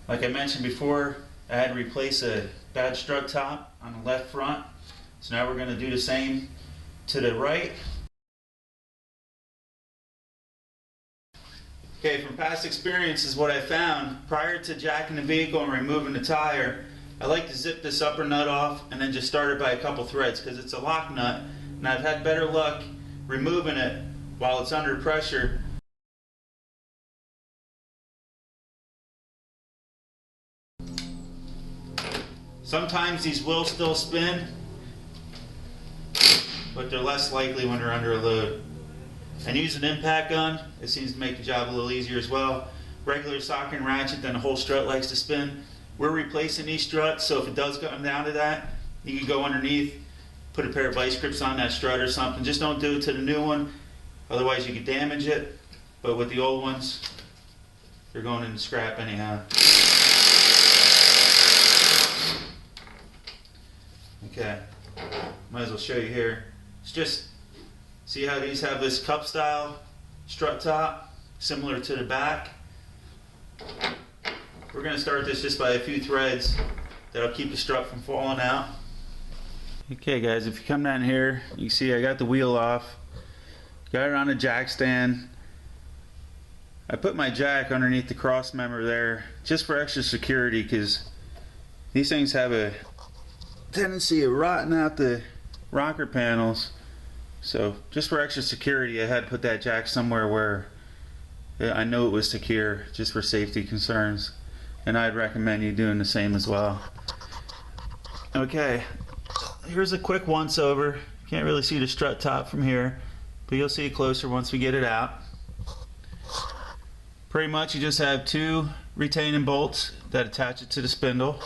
Like I mentioned before, I had to replace a bad strut top on the left front. So now we're going to do the same to the right. Okay, from past experiences, what I found prior to jacking the vehicle and removing the tire, I like to zip this upper nut off and then just start it by a couple threads because it's a lock nut, and I've had better luck removing it while it's under pressure. Sometimes these will still spin, but they're less likely when they're under a load. And use an impact gun, it seems to make the job a little easier as well. Regular socket and ratchet, then the whole strut likes to spin. We're replacing these struts, so if it does come down to that, you can go underneath, put a pair of vice grips on that strut or something. Just don't do it to the new one, otherwise you could damage it. But with the old ones, they're going into scrap anyhow. Okay, might as well show you here. It's just, see how these have this cup style strut top, similar to the back? We're going to start this just by a few threads that'll keep the strut from falling out. Okay guys, if you come down here, you see I got the wheel off, got it on a jack stand. I put my jack underneath the cross member there just for extra security, because these things have a tendency of rotting out the rocker panels. So just for extra security, I had to put that jack somewhere where I know it was secure, just for safety concerns. And I'd recommend you doing the same as well. Okay, here's a quick once over. Can't really see the strut top from here, but you'll see it closer once we get it out. Pretty much you just have two retaining bolts that attach it to the spindle.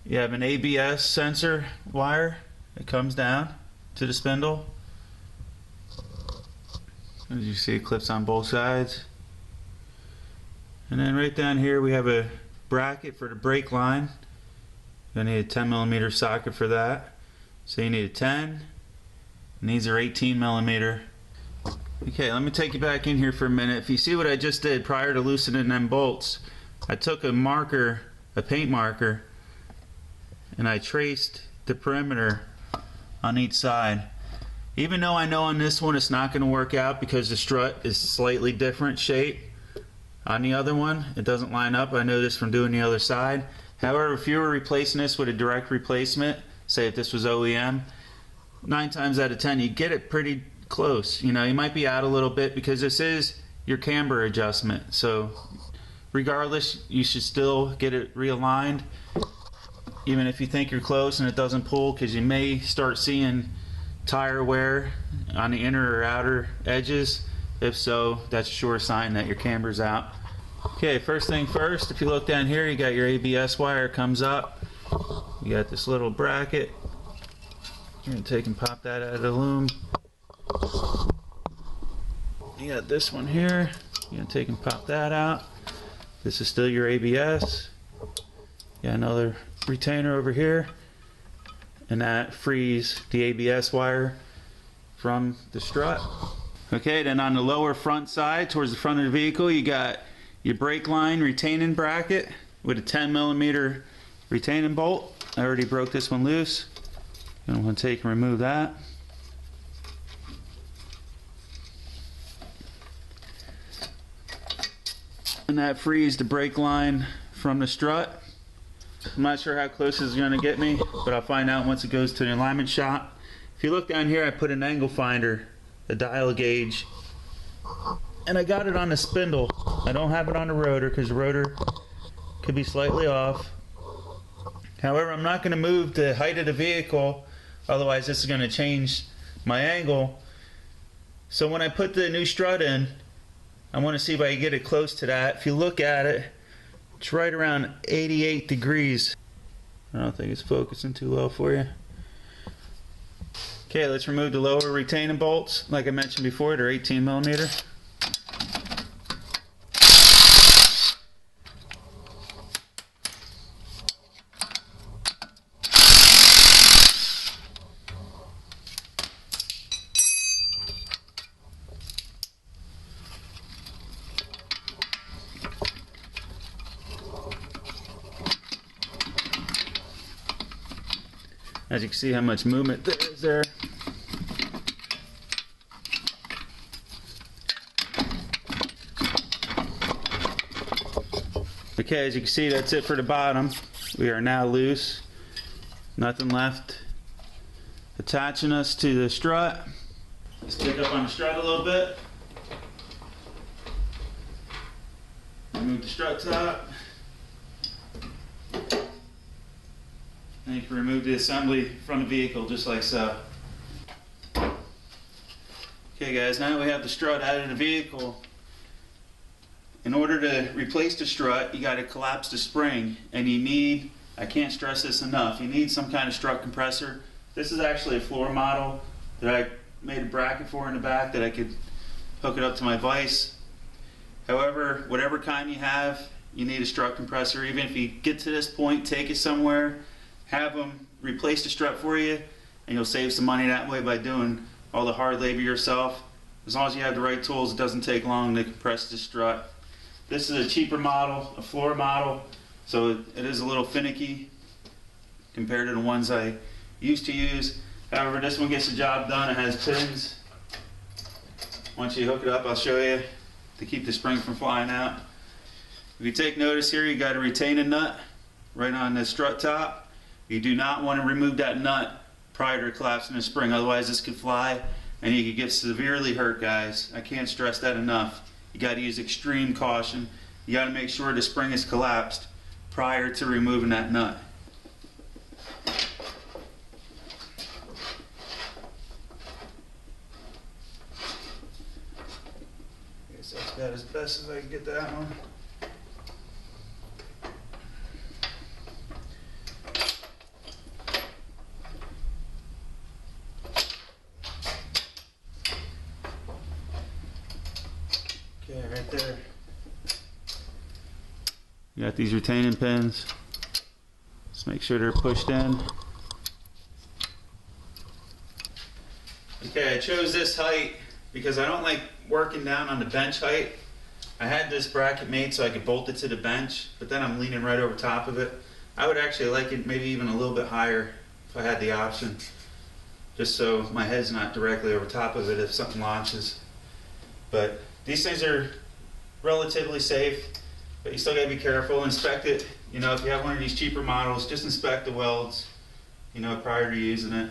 You have an ABS sensor wire that comes down to the spindle. As you see, it clips on both sides. And then right down here we have a bracket for the brake line. You'll need a 10mm socket for that. So you need a 10, and these are 18mm. Okay, let me take you back in here for a minute. If you see what I just did prior to loosening them bolts, I took a marker, a paint marker, and I traced the perimeter on each side. Even though I know on this one it's not going to work out because the strut is slightly different shape, on the other one it doesn't line up. I know this from doing the other side. However, if you were replacing this with a direct replacement, say if this was OEM, 9 times out of 10 you get it pretty close. You know, you might be out a little bit because this is your camber adjustment. So regardless, you should still get it realigned, even if you think you're close and it doesn't pull, because you may start seeing tire wear on the inner or outer edges. If so, that's a sure sign that your camber's out. Okay, first thing first, if you look down here, you got your ABS wire comes up. You got this little bracket. You're going to take and pop that out of the loom. You got this one here. You're going to take and pop that out. This is still your ABS. You got another retainer over here, and that frees the ABS wire from the strut. Okay, then on the lower front side towards the front of the vehicle, you got your brake line retaining bracket with a 10mm retaining bolt. I already broke this one loose. I'm going to take and remove that. And that frees the brake line from the strut. I'm not sure how close this is going to get me, but I'll find out once it goes to the alignment shop. If you look down here, I put an angle finder, a dial gauge, and I got it on the spindle. I don't have it on the rotor because the rotor could be slightly off. However, I'm not going to move the height of the vehicle, otherwise this is going to change my angle. So when I put the new strut in, I want to see if I can get it close to that. If you look at it, it's right around 88 degrees. I don't think it's focusing too well for you. Okay, let's remove the lower retaining bolts. Like I mentioned before, they're 18mm. As you can see how much movement there is there. Okay, as you can see, that's it for the bottom. We are now loose. Nothing left attaching us to the strut. Let's pick up on the strut a little bit. Remove the strut top. And you can remove the assembly from the vehicle just like so. Okay guys, now that we have the strut out of the vehicle, in order to replace the strut, you got to collapse the spring, and you need, I can't stress this enough, you need some kind of strut compressor. This is actually a floor model that I made a bracket for in the back that I could hook it up to my vise. However, whatever kind you have, you need a strut compressor. Even if you get to this point, take it somewhere, have them replace the strut for you, and you'll save some money that way by doing all the hard labor yourself. As long as you have the right tools, it doesn't take long to compress the strut. This is a cheaper model, a floor model, so it is a little finicky compared to the ones I used to use. However, this one gets the job done. It has pins. Once you hook it up, I'll show you to keep the spring from flying out. If you take notice here, you got a retaining nut right on the strut top. You do not want to remove that nut prior to collapsing the spring, otherwise this could fly and you could get severely hurt, guys. I can't stress that enough. You got to use extreme caution. You got to make sure the spring is collapsed prior to removing that nut. I guess that's about as best as I can get that one. Okay, right there. You got these retaining pins. Just make sure they're pushed in. Okay, I chose this height because I don't like working down on the bench height. I had this bracket made so I could bolt it to the bench, but then I'm leaning right over top of it. I would actually like it maybe even a little bit higher if I had the option, just so my head's not directly over top of it if something launches. But these things are relatively safe, but you still gotta be careful. Inspect it. You know, if you have one of these cheaper models, just inspect the welds, you know, prior to using it.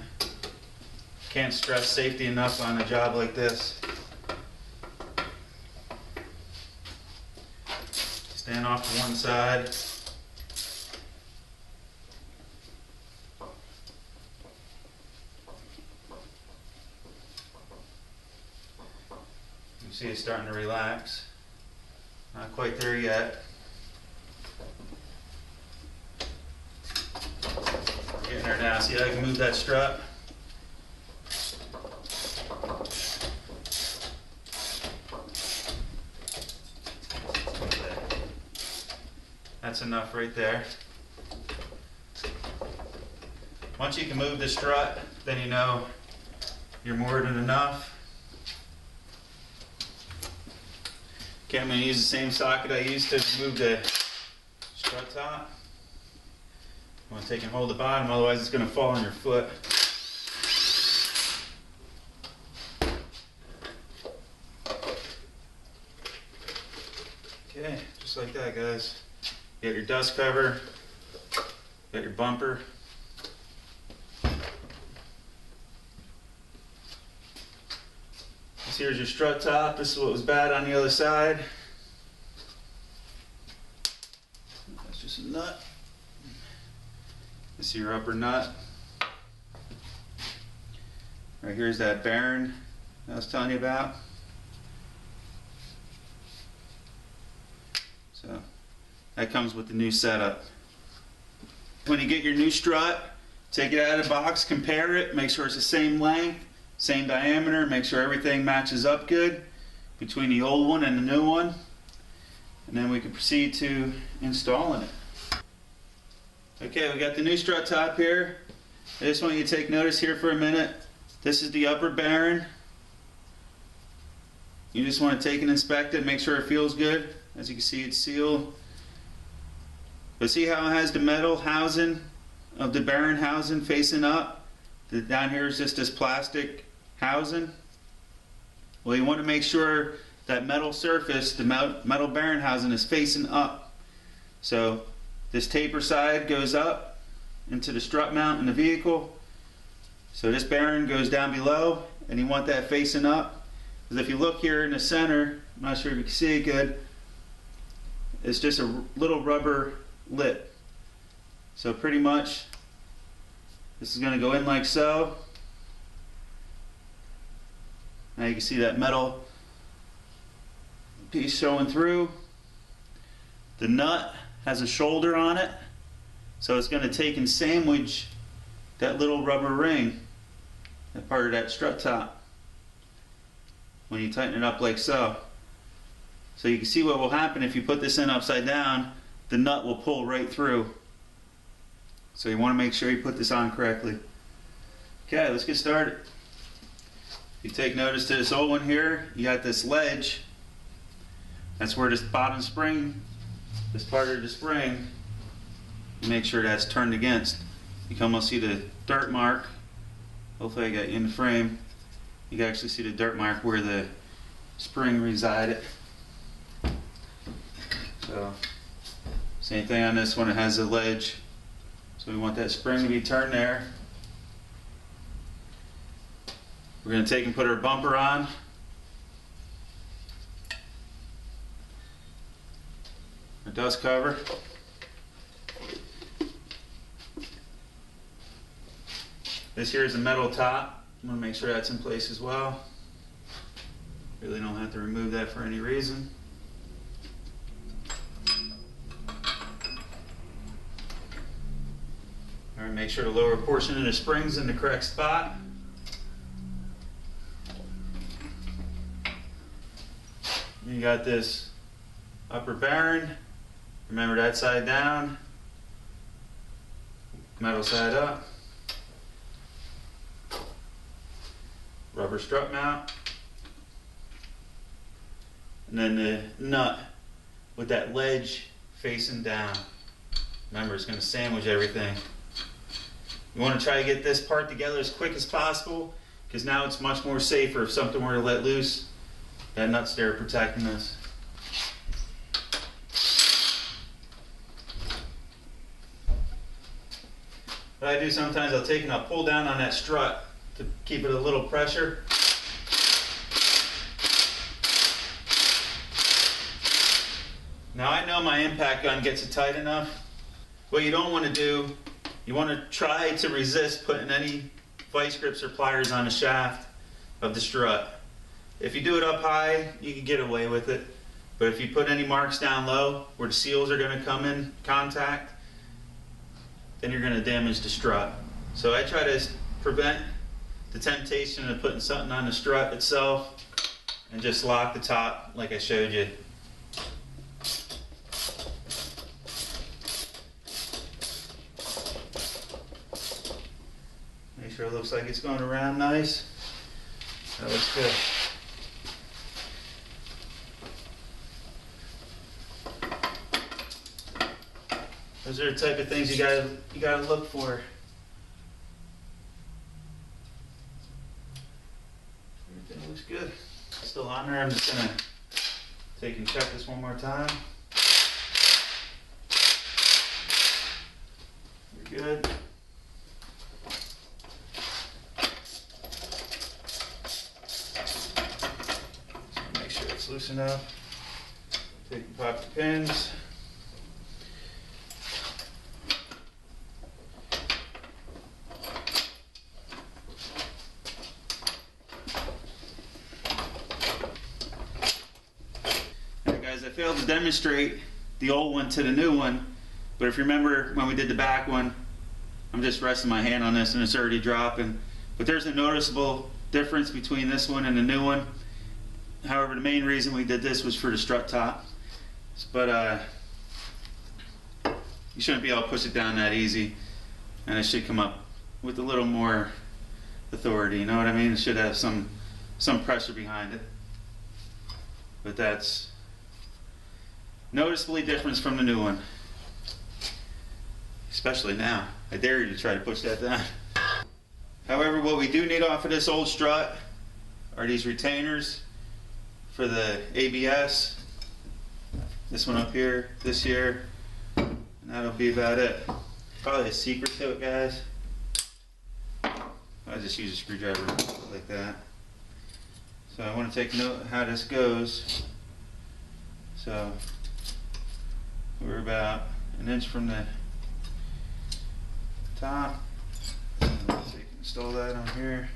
Can't stress safety enough on a job like this. Stand off to one side. You see it's starting to relax. Not quite there yet. Getting there now. See how I can move that strut? That's enough right there. Once you can move the strut, then you know you're more than enough. Okay, I'm going to use the same socket I used to remove the strut top. I want to take and hold the bottom, otherwise it's going to fall on your foot. Okay, just like that, guys. You got your dust cover, you got your bumper. This here's your strut top. This is what was bad on the other side. That's just a nut. This is your upper nut. Right here's that bearing I was telling you about. So that comes with the new setup. When you get your new strut, take it out of the box, compare it, make sure it's the same length, same diameter, make sure everything matches up good between the old one and the new one, and then we can proceed to installing it. Okay, we got the new strut top here. I just want you to take notice here for a minute. This is the upper bearing. You just want to take and inspect it, make sure it feels good. As you can see, it's sealed. But see how it has the metal housing of the bearing housing facing up? Down here is just this plastic housing. Well, you want to make sure that metal surface, the metal bearing housing, is facing up. So this taper side goes up into the strut mount in the vehicle. So this bearing goes down below, and you want that facing up. Because if you look here in the center, I'm not sure if you can see it good, it's just a little rubber lip. So pretty much this is going to go in like so. Now you can see that metal piece showing through. The nut has a shoulder on it, so it's going to take and sandwich that little rubber ring, that part of that strut top, when you tighten it up like so. So you can see what will happen if you put this in upside down. The nut will pull right through. So you want to make sure you put this on correctly. Okay, let's get started. You take notice to this old one here, you got this ledge. That's where this bottom spring, this part of the spring, you make sure that's turned against. You can almost see the dirt mark. Hopefully I got you in the frame. You can actually see the dirt mark where the spring resided. So, same thing on this one, it has a ledge. So we want that spring to be turned there. We're going to take and put our bumper on. Our dust cover. This here is a metal top. I'm going to make sure that's in place as well. Really don't have to remove that for any reason. All right, make sure the lower portion of the spring's in the correct spot. You got this upper bearing. Remember that side down, metal side up. Rubber strut mount. And then the nut with that ledge facing down. Remember, it's going to sandwich everything. You want to try to get this part together as quick as possible, because now it's much more safer if something were to let loose. That nut's there protecting this. What I do sometimes, I'll take and I'll pull down on that strut to keep it a little pressure. Now I know my impact gun gets it tight enough. What you don't want to do, you want to try to resist putting any vice grips or pliers on the shaft of the strut. If you do it up high, you can get away with it. But if you put any marks down low where the seals are going to come in contact, then you're going to damage the strut. So I try to prevent the temptation of putting something on the strut itself and just lock the top like I showed you. Make sure it looks like it's going around nice. That looks good. Those are the type of things you gotta look for. Everything looks good. Still on there. I'm just gonna take and check this one more time. You're good. So make sure it's loose enough. Take and pop the pins. I failed to demonstrate the old one to the new one, but if you remember when we did the back one, I'm just resting my hand on this and it's already dropping. But there's a noticeable difference between this one and the new one. However, the main reason we did this was for the strut top. But you shouldn't be able to push it down that easy, and it should come up with a little more authority, you know what I mean? It should have some pressure behind it. But that's noticeably different from the new one. Especially now. I dare you to try to push that down. However, what we do need off of this old strut are these retainers for the ABS. This one up here, this here, and that'll be about it. Probably a secret to it, guys. I just use a screwdriver like that. So I want to take note of how this goes. So we're about an inch from the top. So you can install that on here.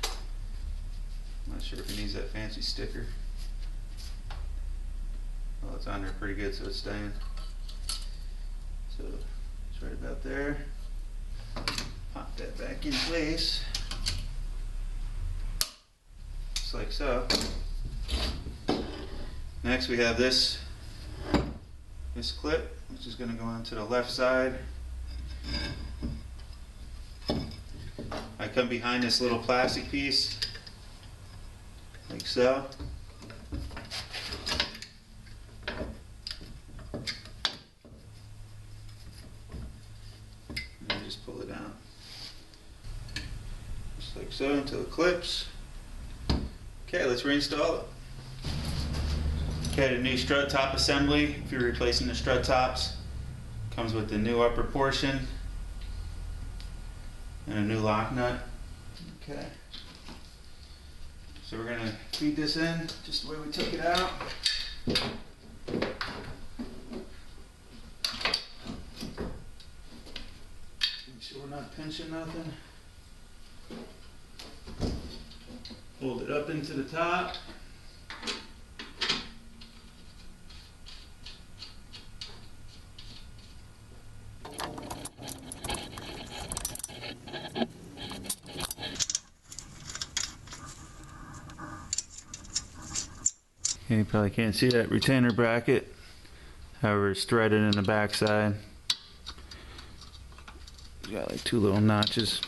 I'm not sure if it needs that fancy sticker. Well, it's on there pretty good, so it's staying. So it's right about there. Pop that back in place, just like so. Next we have this clip, which is going to go onto the left side. I come behind this little plastic piece, like so. And just pull it out. Just like so until it clips. Okay, let's reinstall it. Okay, the new strut top assembly, if you're replacing the strut tops, comes with the new upper portion and a new lock nut. Okay. So we're going to feed this in just the way we took it out. Make sure we're not pinching nothing. Hold it up into the top. Okay, you probably can't see that retainer bracket. However, it's threaded in the back side. Got like two little notches.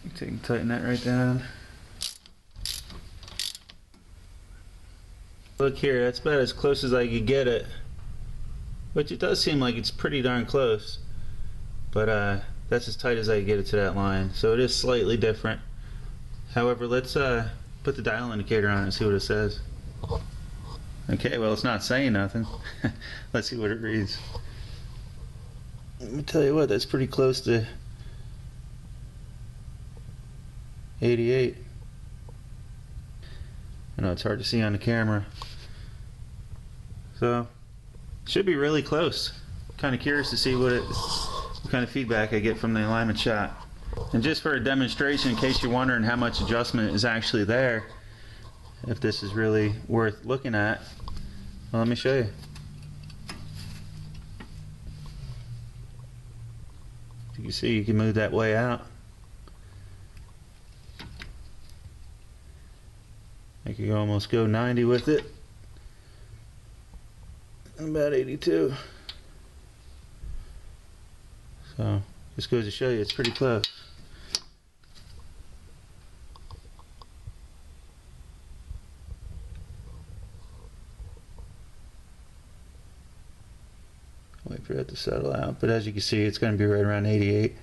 You can tighten that right down. Look here, that's about as close as I could get it. Which it does seem like it's pretty darn close. But that's as tight as I can get it to that line. So it is slightly different. However, let's put the dial indicator on it and see what it says. Okay, well it's not saying nothing. Let's see what it reads. Let me tell you what, that's pretty close to 88. I know it's hard to see on the camera. So, should be really close. Kind of curious to see what kind of feedback I get from the alignment shot. And just for a demonstration, in case you're wondering how much adjustment is actually there, if this is really worth looking at, well, let me show you. You can see you can move that way out. I could almost go 90 with it. And about 82. So, just goes to show you it's pretty close. Wait for that to settle out, but as you can see, it's going to be right around 88.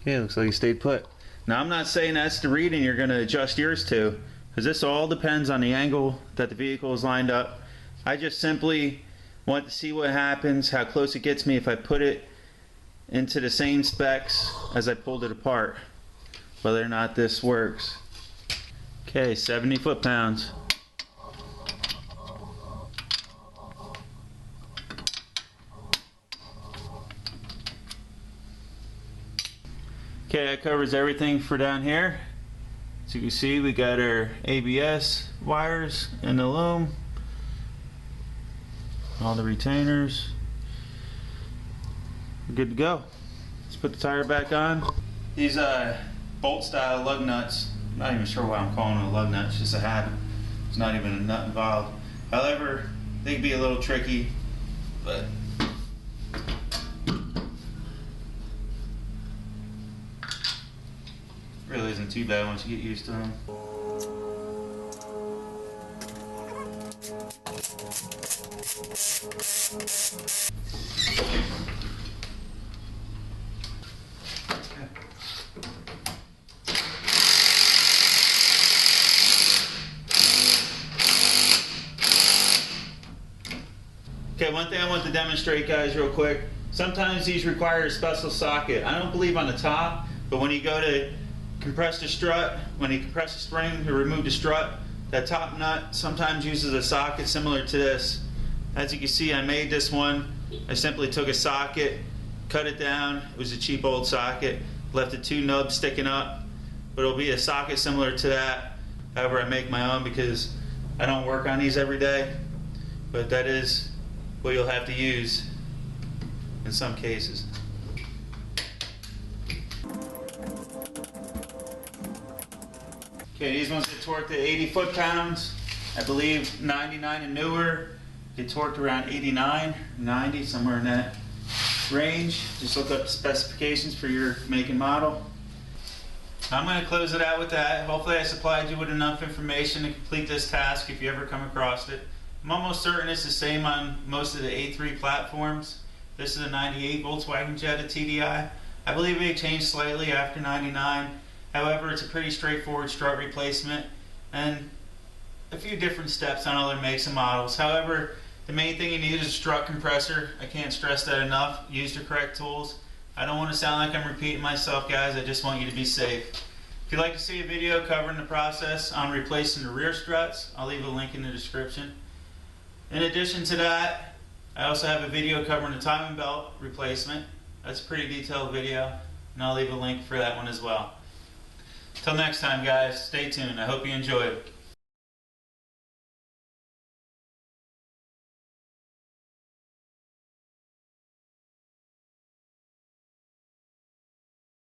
Okay, looks like you stayed put. Now I'm not saying that's the reading you're going to adjust yours to, because this all depends on the angle that the vehicle is lined up. I just simply want to see what happens, how close it gets me if I put it into the same specs as I pulled it apart, whether or not this works. Okay, 70 foot-pounds. Okay, that covers everything for down here. As you can see, we got our ABS wires in the loom, all the retainers. We're good to go. Let's put the tire back on. These bolt style lug nuts, I'm not even sure why I'm calling them a lug nut, it's just a habit. There's not even a nut involved. However, they can be a little tricky, but really isn't too bad once you get used to them. Okay, one thing I want to demonstrate, guys, real quick. Sometimes these require a special socket. I don't believe on the top, but when you go to compress the strut, when you compress the spring to remove the strut, that top nut sometimes uses a socket similar to this. As you can see, I made this one. I simply took a socket, cut it down. It was a cheap old socket. Left the two nubs sticking up, but it'll be a socket similar to that. However, I make my own because I don't work on these every day, but that is what you'll have to use in some cases. Okay, these ones get torqued at 80 foot-pounds. I believe 99 and newer get torqued around 89, 90, somewhere in that range. Just look up the specifications for your make and model. I'm going to close it out with that. Hopefully I supplied you with enough information to complete this task if you ever come across it. I'm almost certain it's the same on most of the A3 platforms. This is a 98 Volkswagen Jetta TDI. I believe it may change slightly after 99. However, it's a pretty straightforward strut replacement and a few different steps on other makes and models. However, the main thing you need is a strut compressor. I can't stress that enough. Use the correct tools. I don't want to sound like I'm repeating myself, guys. I just want you to be safe. If you'd like to see a video covering the process on replacing the rear struts, I'll leave a link in the description. In addition to that, I also have a video covering the timing belt replacement. That's a pretty detailed video, and I'll leave a link for that one as well. Till next time, guys, stay tuned. I hope you enjoyed.